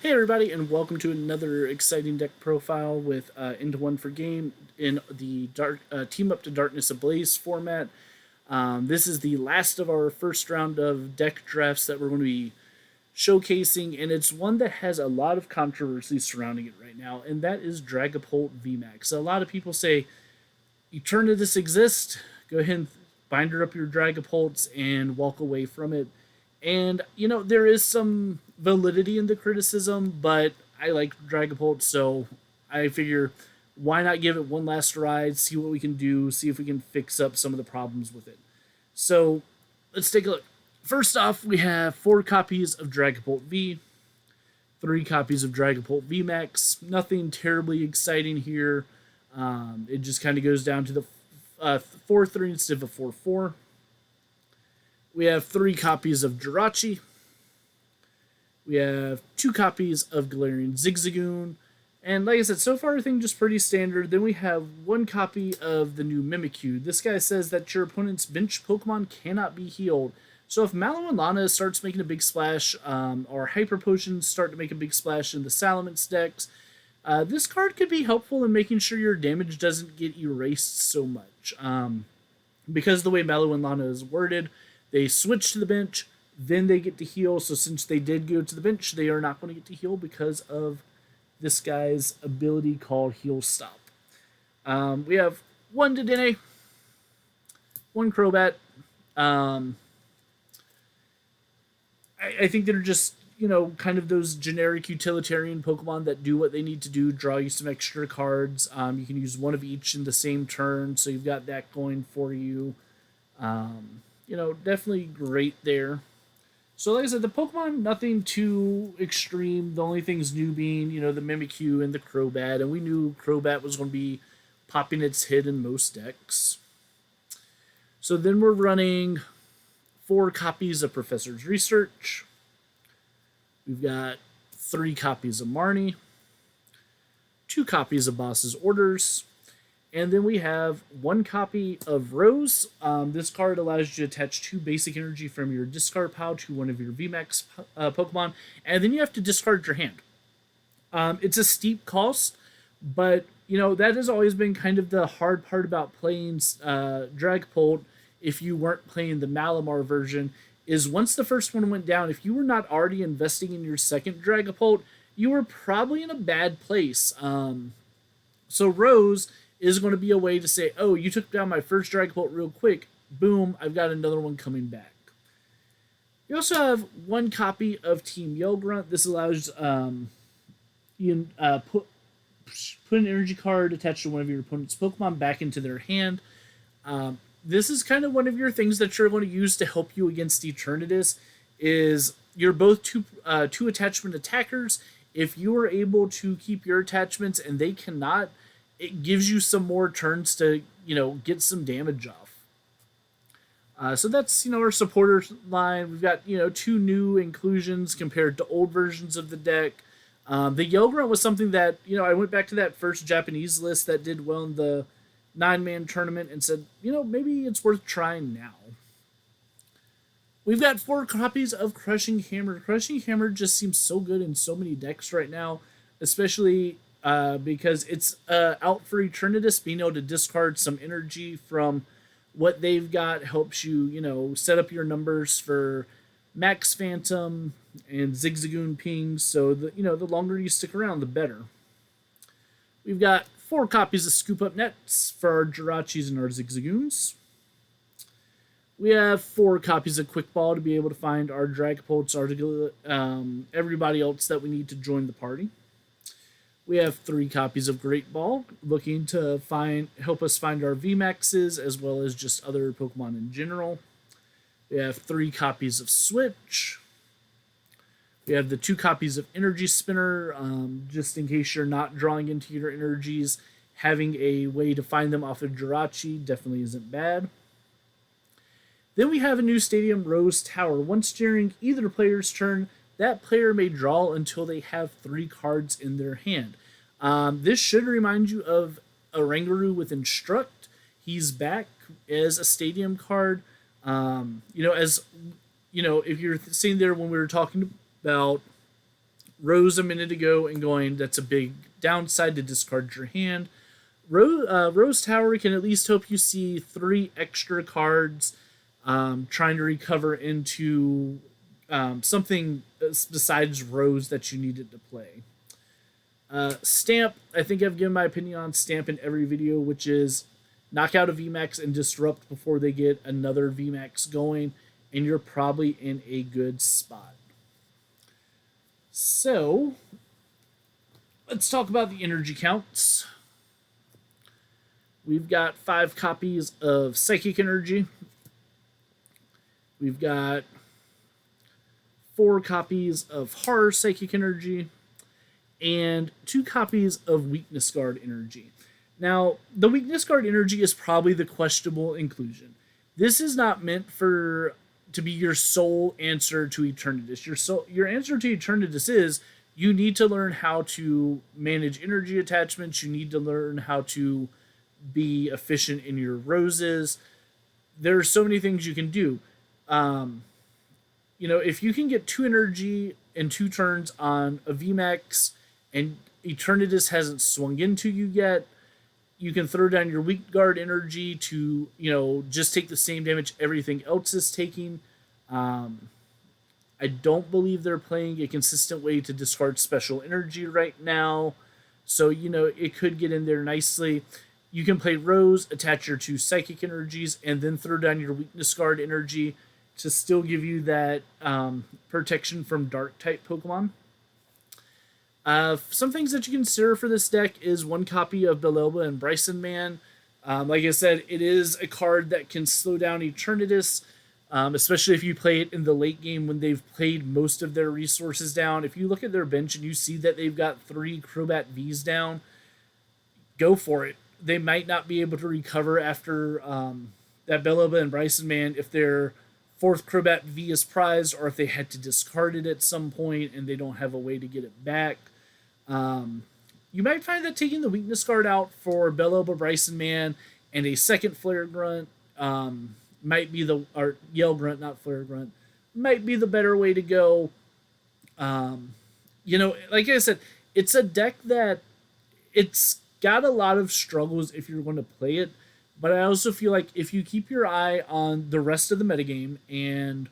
Hey everybody, and welcome to another exciting deck profile with Into One for Game in the Team Up to Darkness Ablaze format. This is the last of our first round of deck drafts that we're going to be showcasing, and it's one that has a lot of controversy surrounding it right now, and that is Dragapult VMAX. A lot of people say, Eternatus exists, go ahead and binder up your Dragapults and walk away from it. And, there is some validity in the criticism, but I like Dragapult, so I figure why not give it one last ride, see what we can do, see if we can fix up some of the problems with it. So let's take a look. First off, we have 4 copies of Dragapult V, 3 copies of Dragapult VMAX. Nothing terribly exciting here. It just kind of goes down to the 4-3 instead of a 4-4. We have 3 copies of Jirachi. We have 2 copies of Galarian Zigzagoon. And like I said, so far everything just pretty standard. Then we have 1 copy of the new Mimikyu. This guy says that your opponent's bench Pokemon cannot be healed. So if Mallow and Lana starts making a big splash, or Hyper Potions start to make a big splash in the Salamence decks, this card could be helpful in making sure your damage doesn't get erased so much. Because the way Mallow and Lana is worded, they switch to the bench, then they get to heal. So since they did go to the bench, they are not going to get to heal because of this guy's ability called Heal Stop. We have 1 Dedenne, 1 Crobat. I think they're just, kind of those generic utilitarian Pokemon that do what they need to do, draw you some extra cards. You can use 1 of each in the same turn, so you've got that going for you. Definitely great there. So like I said, the Pokemon, nothing too extreme. The only things new being, the Mimikyu and the Crobat, and we knew Crobat was going to be popping its head in most decks. So then we're running 4 copies of Professor's Research. We've got 3 copies of Marnie, 2 copies of Boss's Orders, and then we have 1 copy of Rose. This card allows you to attach 2 basic energy from your discard pile to one of your VMAX Pokemon, and then you have to discard your hand. It's a steep cost, but that has always been kind of the hard part about playing Dragapult if you weren't playing the Malamar version, is once the first one went down, if you were not already investing in your second Dragapult, you were probably in a bad place. So Rose is going to be a way to say, oh, you took down my first Dragapult real quick. Boom, I've got another one coming back. You also have 1 copy of Team Yellgrunt. This allows you put an energy card attached to one of your opponent's Pokemon back into their hand. This is kind of one of your things that you're going to use to help you against Eternatus. Is you're both two attachment attackers. If you are able to keep your attachments and they cannot, it gives you some more turns to, get some damage off. So that's, our supporter line. We've got, 2 new inclusions compared to old versions of the deck. The Yellgrunt was something that, I went back to that first Japanese list that did well in the 9-man tournament and said, maybe it's worth trying now. We've got 4 copies of Crushing Hammer. Crushing Hammer just seems so good in so many decks right now, especially because it's out for Eternatus. Being able to discard some energy from what they've got helps you, set up your numbers for Max Phantom and Zigzagoon pings. So the longer you stick around, the better. We've got 4 copies of Scoop Up Nets for our Jirachis and our Zigzagoons. We have 4 copies of Quick Ball to be able to find our Dragapults, everybody else that we need to join the party. We have 3 copies of Great Ball, looking to help us find our VMAXs as well as just other Pokemon in general. We have 3 copies of Switch. We have the 2 copies of Energy Spinner, just in case you're not drawing into your energies. Having a way to find them off of Jirachi definitely isn't bad. Then we have a new Stadium Rose Tower. Once during either player's turn, that player may draw until they have 3 cards in their hand. This should remind you of Oranguru with Instruct. He's back as a Stadium card. As if you're sitting there when we were talking about Rose a minute ago and going, that's a big downside to discard your hand. Rose Tower can at least help you see 3 extra cards trying to recover into something besides Rose that you needed to play. Stamp, I think I've given my opinion on Stamp in every video, which is knock out a VMAX and disrupt before they get another VMAX going, and you're probably in a good spot. So, let's talk about the energy counts. We've got 5 copies of Psychic Energy. We've got 4 copies of Horror Psychic Energy, and 2 copies of Weakness Guard Energy. Now, the Weakness Guard Energy is probably the questionable inclusion. This is not meant to be your sole answer to Eternatus. Your answer to Eternatus is you need to learn how to manage energy attachments. You need to learn how to be efficient in your roses. There are so many things you can do. If you can get 2 energy in 2 turns on a VMAX and Eternatus hasn't swung into you yet, you can throw down your Weak Guard energy to, just take the same damage everything else is taking. I don't believe they're playing a consistent way to discard special energy right now. So, it could get in there nicely. You can play Rose, attach your 2 Psychic energies, and then throw down your Weakness Guard energy to still give you that protection from Dark-type Pokemon. Some things that you consider for this deck is 1 copy of Belelba and Bryson Man. Like I said, it is a card that can slow down Eternatus, especially if you play it in the late game when they've played most of their resources down. If you look at their bench and you see that they've got 3 Crobat Vs down, go for it. They might not be able to recover after that Belelba and Bryson Man if their 4th Crobat V is prized, or if they had to discard it at some point and they don't have a way to get it back. You might find that taking the Weakness Guard out for Belelba, Bryson Man, and a second Flare Grunt might be or Yell Grunt, not Flare Grunt, might be the better way to go. Like I said, it's a deck that it's got a lot of struggles if you're going to play it, but I also feel like if you keep your eye on the rest of the metagame and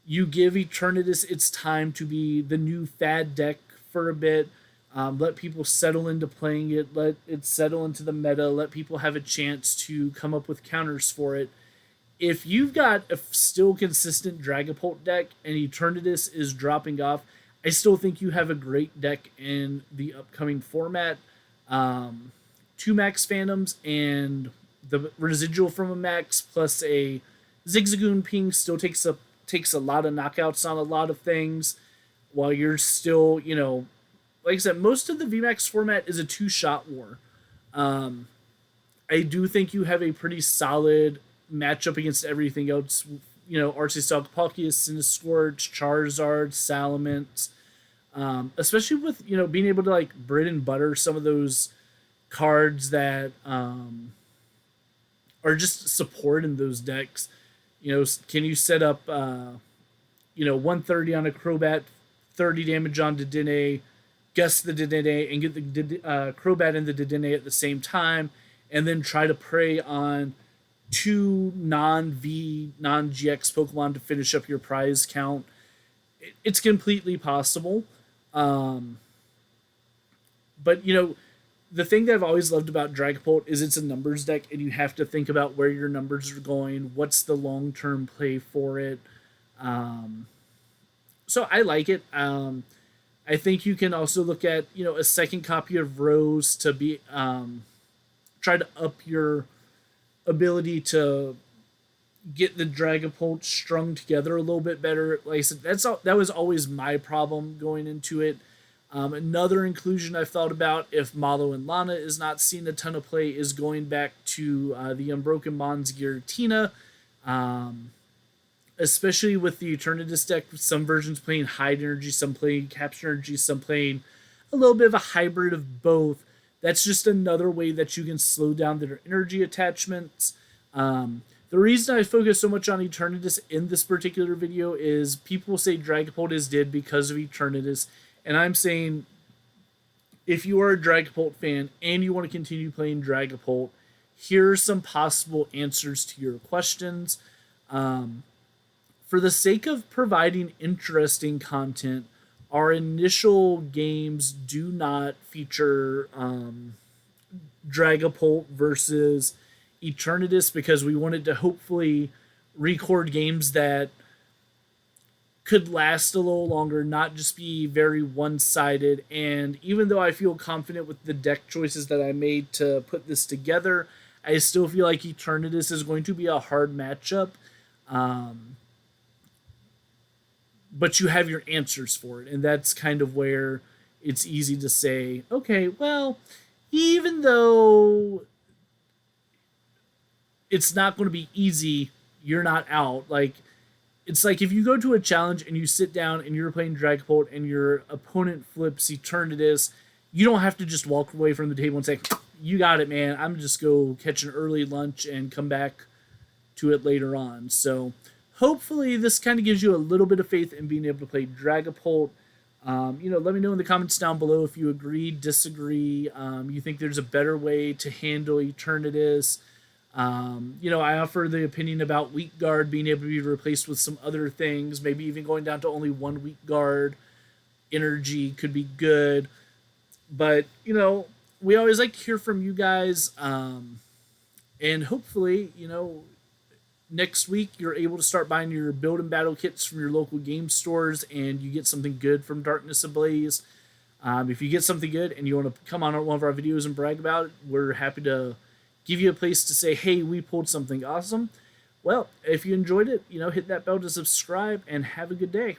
you give Eternatus its time to be the new fad deck for a bit, let people settle into playing it, let it settle into the meta, let people have a chance to come up with counters for it. If you've got a still consistent Dragapult deck and Eternatus is dropping off, I still think you have a great deck in the upcoming format. 2 Max Phantoms and the residual from a Max plus a Zigzagoon Ping still takes a lot of knockouts on a lot of things, while you're still, like I said, most of the VMAX format is a 2-shot war. I do think you have a pretty solid matchup against everything else. Arceus, Palkia, Cinescorch, Charizard, Salamence, especially with, being able to like bread and butter some of those cards that are just support in those decks. Can you set up 130 on a Crobat, 30 damage on Dedenne, gust the Dedenne, and get the Crobat and the Dedenne at the same time, and then try to prey on 2 non-V, non-GX Pokemon to finish up your prize count? It's completely possible. But, the thing that I've always loved about Dragapult is it's a numbers deck, and you have to think about where your numbers are going, what's the long-term play for it. So I like it. I think you can also look at, a second copy of Rose to be try to up your ability to get the Dragapult strung together a little bit better. Like I said, that was always my problem going into it. Another inclusion I've thought about, if Malo and Lana is not seeing a ton of play, is going back to the Unbroken Bonds Giratina. Especially with the Eternatus deck, some versions playing Hide Energy, some playing Capture Energy, some playing a little bit of a hybrid of both. That's just another way that you can slow down their energy attachments. The reason I focus so much on Eternatus in this particular video is people say Dragapult is dead because of Eternatus, And I'm saying if you are a Dragapult fan and you want to continue playing Dragapult, here are some possible answers to your questions. For the sake of providing interesting content, our initial games do not feature Dragapult versus Eternatus because we wanted to hopefully record games that could last a little longer, not just be very one sided. And even though I feel confident with the deck choices that I made to put this together, I still feel like Eternatus is going to be a hard matchup. Um, but you have your answers for it. And that's kind of where it's easy to say, okay, well, even though it's not going to be easy, you're not out. Like, it's like if you go to a challenge and you sit down and you're playing Dragapult and your opponent flips Eternatus, you don't have to just walk away from the table and say, you got it, man. I'm just go catch an early lunch and come back to it later on. So hopefully this kind of gives you a little bit of faith in being able to play Dragapult. Let me know in the comments down below if you agree, disagree, you think there's a better way to handle Eternatus. I offer the opinion about weak guard being able to be replaced with some other things, maybe even going down to only one weak guard. Energy could be good. But, we always like to hear from you guys. And hopefully, next week you're able to start buying your build and battle kits from your local game stores and you get something good from Darkness Ablaze. If you get something good and you want to come on one of our videos and brag about it, we're happy to give you a place to say, hey, we pulled something awesome. Well, if you enjoyed it, hit that bell to subscribe and have a good day.